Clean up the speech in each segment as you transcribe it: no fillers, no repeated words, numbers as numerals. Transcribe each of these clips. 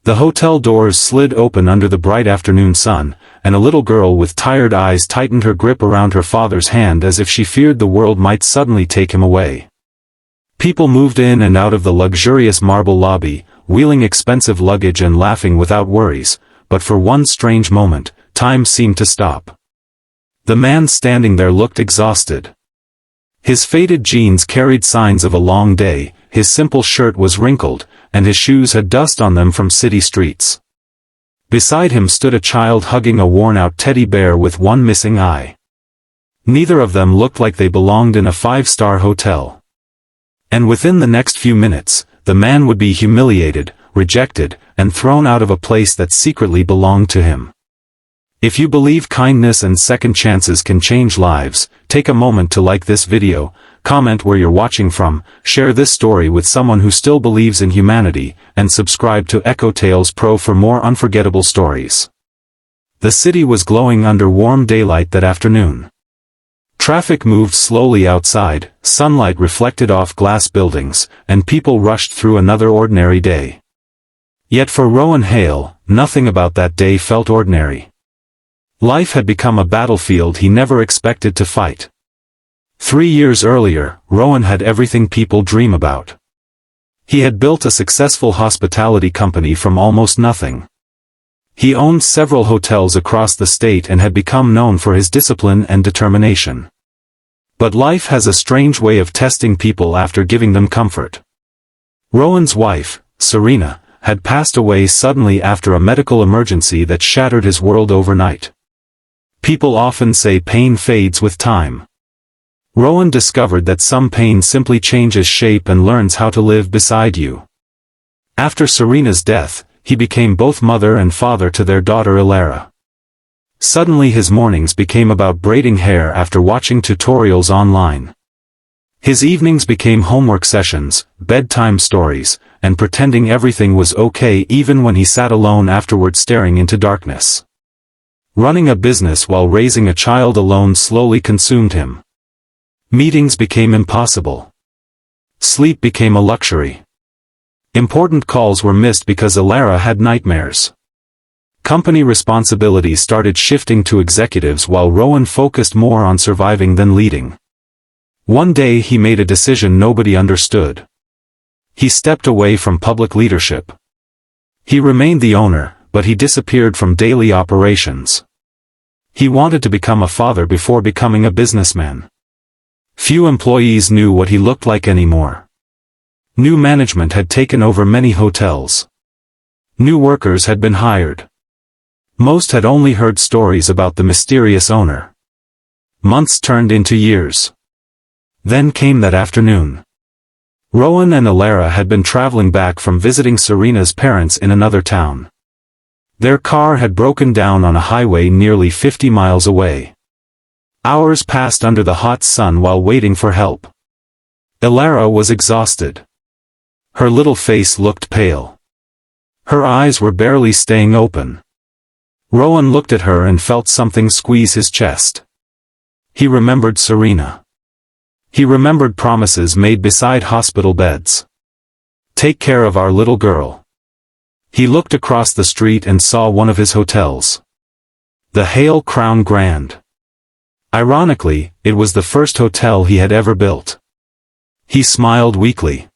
The hotel doors slid open under the bright afternoon sun, and a little girl with tired eyes tightened her grip around her father's hand as if she feared the world might suddenly take him away. People moved in and out of the luxurious marble lobby, wheeling expensive luggage and laughing without worries, but for one strange moment, time seemed to stop. The man standing there looked exhausted. His faded jeans carried signs of a long day, his simple shirt was wrinkled, and his shoes had dust on them from city streets. Beside him stood a child hugging a worn-out teddy bear with one missing eye. Neither of them looked like they belonged in a five-star hotel. And within the next few minutes, the man would be humiliated, rejected, and thrown out of a place that secretly belonged to him. If you believe kindness and second chances can change lives, take a moment to like this video, comment where you're watching from, share this story with someone who still believes in humanity, and subscribe to Echo Tales Pro for more unforgettable stories. The city was glowing under warm daylight that afternoon. Traffic moved slowly outside, sunlight reflected off glass buildings, and people rushed through another ordinary day. Yet for Rowan Hale, nothing about that day felt ordinary. Life had become a battlefield he never expected to fight. 3 years earlier, Rowan had everything people dream about. He had built a successful hospitality company from almost nothing. He owned several hotels across the state and had become known for his discipline and determination. But life has a strange way of testing people after giving them comfort. Rowan's wife, Serena, had passed away suddenly after a medical emergency that shattered his world overnight. People often say pain fades with time. Rowan discovered that some pain simply changes shape and learns how to live beside you. After Serena's death, he became both mother and father to their daughter Ilara. Suddenly his mornings became about braiding hair after watching tutorials online. His evenings became homework sessions, bedtime stories, and pretending everything was okay even when he sat alone afterward staring into darkness. Running a business while raising a child alone slowly consumed him. Meetings became impossible. Sleep became a luxury. Important calls were missed because Ilara had nightmares. Company responsibilities started shifting to executives while Rowan focused more on surviving than leading. One day he made a decision nobody understood. He stepped away from public leadership. He remained the owner, but he disappeared from daily operations. He wanted to become a father before becoming a businessman. Few employees knew what he looked like anymore. New management had taken over many hotels. New workers had been hired. Most had only heard stories about the mysterious owner. Months turned into years. Then came that afternoon. Rowan and Ilara had been traveling back from visiting Serena's parents in another town. Their car had broken down on a highway nearly 50 miles away. Hours passed under the hot sun while waiting for help. Ilara was exhausted. Her little face looked pale. Her eyes were barely staying open. Rowan looked at her and felt something squeeze his chest. He remembered Serena. He remembered promises made beside hospital beds. Take care of our little girl. He looked across the street and saw one of his hotels. The Hale Crown Grand. Ironically, it was the first hotel he had ever built. He smiled weakly.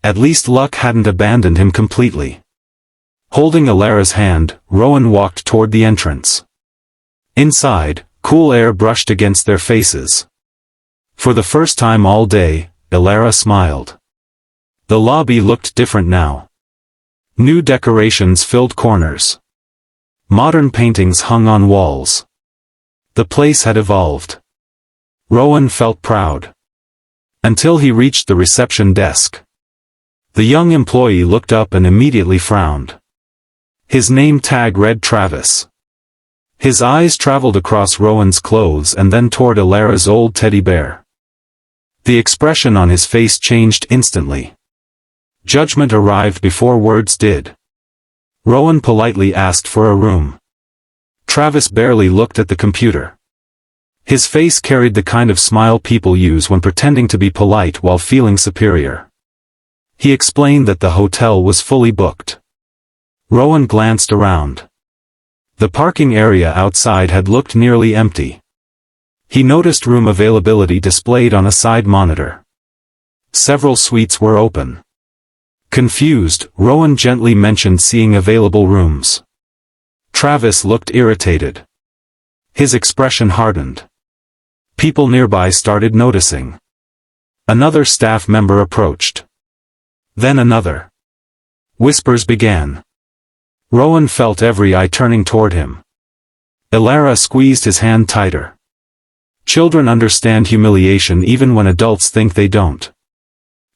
At least luck hadn't abandoned him completely. Holding Ilara's hand, Rowan walked toward the entrance. Inside, cool air brushed against their faces. For the first time all day, Ilara smiled. The lobby looked different now. New decorations filled corners. Modern paintings hung on walls. The place had evolved. Rowan felt proud. Until he reached the reception desk. The young employee looked up and immediately frowned. His name tag read Travis. His eyes traveled across Rowan's clothes and then toward Ilara's old teddy bear. The expression on his face changed instantly. Judgment arrived before words did. Rowan politely asked for a room. Travis barely looked at the computer. His face carried the kind of smile people use when pretending to be polite while feeling superior. He explained that the hotel was fully booked. Rowan glanced around. The parking area outside had looked nearly empty. He noticed room availability displayed on a side monitor. Several suites were open. Confused, Rowan gently mentioned seeing available rooms. Travis looked irritated. His expression hardened. People nearby started noticing. Another staff member approached. Then another. Whispers began. Rowan felt every eye turning toward him. Elara squeezed his hand tighter. Children understand humiliation even when adults think they don't.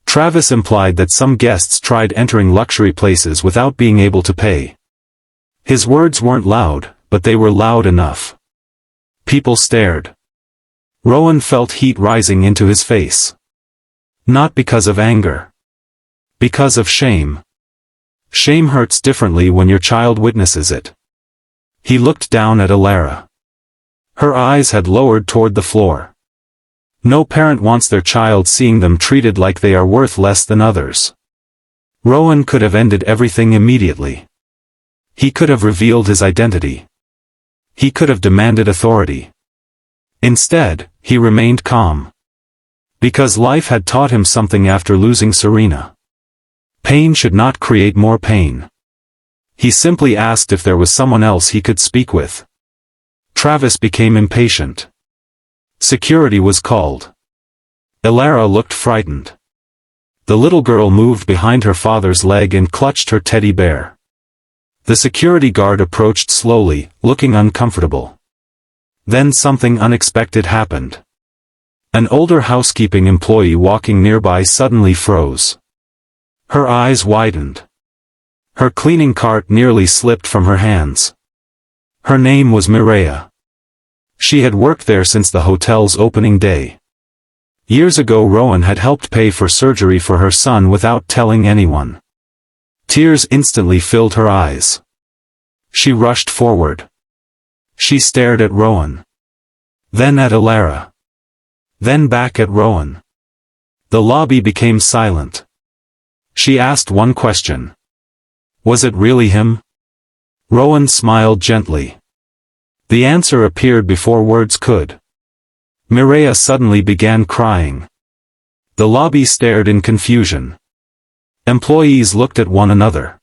Travis implied that some guests tried entering luxury places without being able to pay. His words weren't loud, but they were loud enough. People stared. Rowan felt heat rising into his face. Not because of anger. Because of shame. Shame hurts differently when your child witnesses it. He looked down at Elara. Her eyes had lowered toward the floor. No parent wants their child seeing them treated like they are worth less than others. Rowan could have ended everything immediately. He could have revealed his identity. He could have demanded authority. Instead, he remained calm. Because life had taught him something after losing Serena. Pain should not create more pain. He simply asked if there was someone else he could speak with. Travis became impatient. Security was called. Elara looked frightened. The little girl moved behind her father's leg and clutched her teddy bear. The security guard approached slowly, looking uncomfortable. Then something unexpected happened. An older housekeeping employee walking nearby suddenly froze. Her eyes widened. Her cleaning cart nearly slipped from her hands. Her name was Mireya. She had worked there since the hotel's opening day. Years ago Rowan had helped pay for surgery for her son without telling anyone. Tears instantly filled her eyes. She rushed forward. She stared at Rowan. Then at Elara. Then back at Rowan. The lobby became silent. She asked one question. Was it really him? Rowan smiled gently. The answer appeared before words could. Mireya suddenly began crying. The lobby stared in confusion. Employees looked at one another.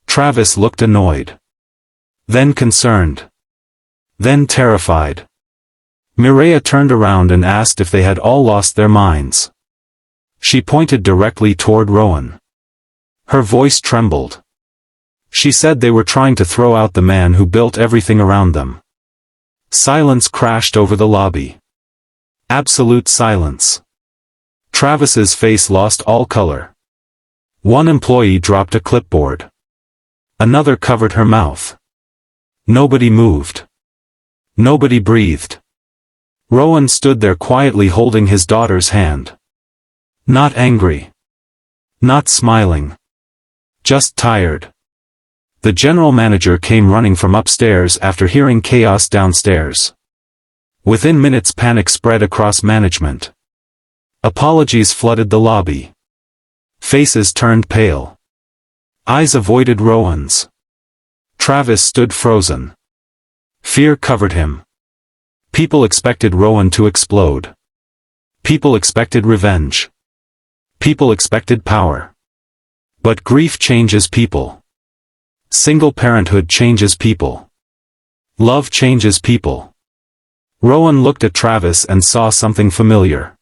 Travis looked annoyed. Then concerned. Then terrified. Mireya turned around and asked if they had all lost their minds. She pointed directly toward Rowan. Her voice trembled. She said they were trying to throw out the man who built everything around them. Silence crashed over the lobby. Absolute silence. Travis's face lost all color. One employee dropped a clipboard. Another covered her mouth. Nobody moved. Nobody breathed. Rowan stood there quietly holding his daughter's hand. Not angry. Not smiling. Just tired. The general manager came running from upstairs after hearing chaos downstairs. Within minutes panic spread across management. Apologies flooded the lobby. Faces turned pale. Eyes avoided Rowan's. Travis stood frozen. Fear covered him. People expected Rowan to explode. People expected revenge. People expected power. But grief changes people. Single parenthood changes people. Love changes people. Rowan looked at Travis and saw something familiar.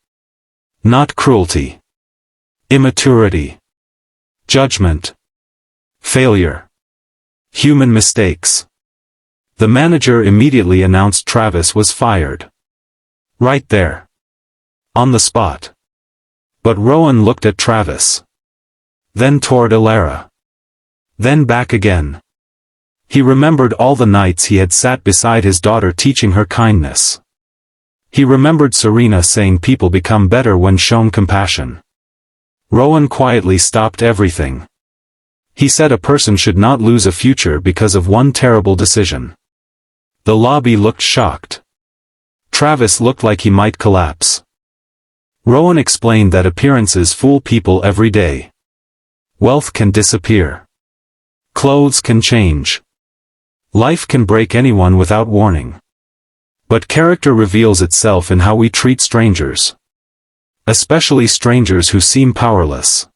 Not cruelty. Immaturity. Judgment. Failure. Human mistakes. The manager immediately announced Travis was fired. Right there. On the spot. But Rowan looked at Travis. Then toward Elara. Then back again. He remembered all the nights he had sat beside his daughter teaching her kindness. He remembered Serena saying people become better when shown compassion. Rowan quietly stopped everything. He said a person should not lose a future because of one terrible decision. The lobby looked shocked. Travis looked like he might collapse. Rowan explained that appearances fool people every day. Wealth can disappear. Clothes can change. Life can break anyone without warning. But character reveals itself in how we treat strangers. Especially strangers who seem powerless.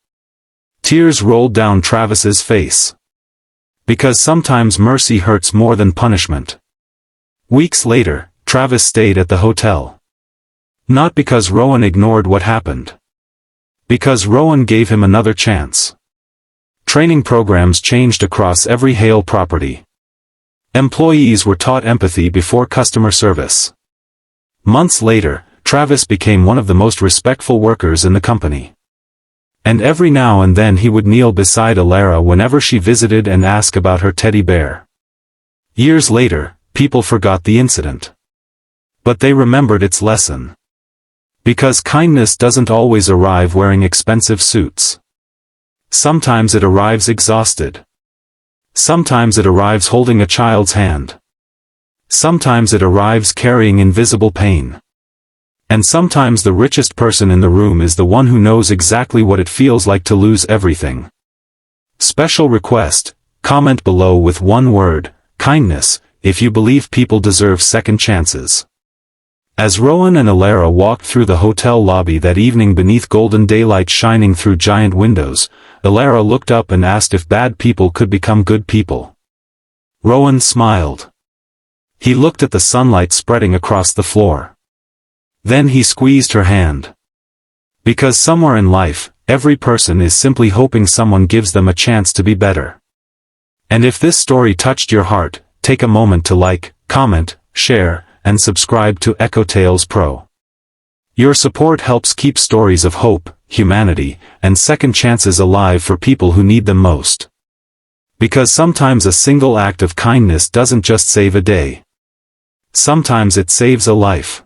Tears rolled down Travis's face. Because sometimes mercy hurts more than punishment. Weeks later, Travis stayed at the hotel. Not because Rowan ignored what happened. Because Rowan gave him another chance. Training programs changed across every Hale property. Employees were taught empathy before customer service. Months later, Travis became one of the most respectful workers in the company. And every now and then he would kneel beside Alara whenever she visited and ask about her teddy bear. Years later, people forgot the incident. But they remembered its lesson. Because kindness doesn't always arrive wearing expensive suits. Sometimes it arrives exhausted. Sometimes it arrives holding a child's hand. Sometimes it arrives carrying invisible pain. And sometimes the richest person in the room is the one who knows exactly what it feels like to lose everything. Special request: comment below with one word, kindness, if you believe people deserve second chances. As Rowan and Alara walked through the hotel lobby that evening beneath golden daylight shining through giant windows, Alara looked up and asked if bad people could become good people. Rowan smiled. He looked at the sunlight spreading across the floor. Then he squeezed her hand. Because somewhere in life, every person is simply hoping someone gives them a chance to be better. And if this story touched your heart, take a moment to like, comment, share, and subscribe to Echo Tales Pro. Your support helps keep stories of hope, humanity, and second chances alive for people who need them most. Because sometimes a single act of kindness doesn't just save a day. Sometimes it saves a life.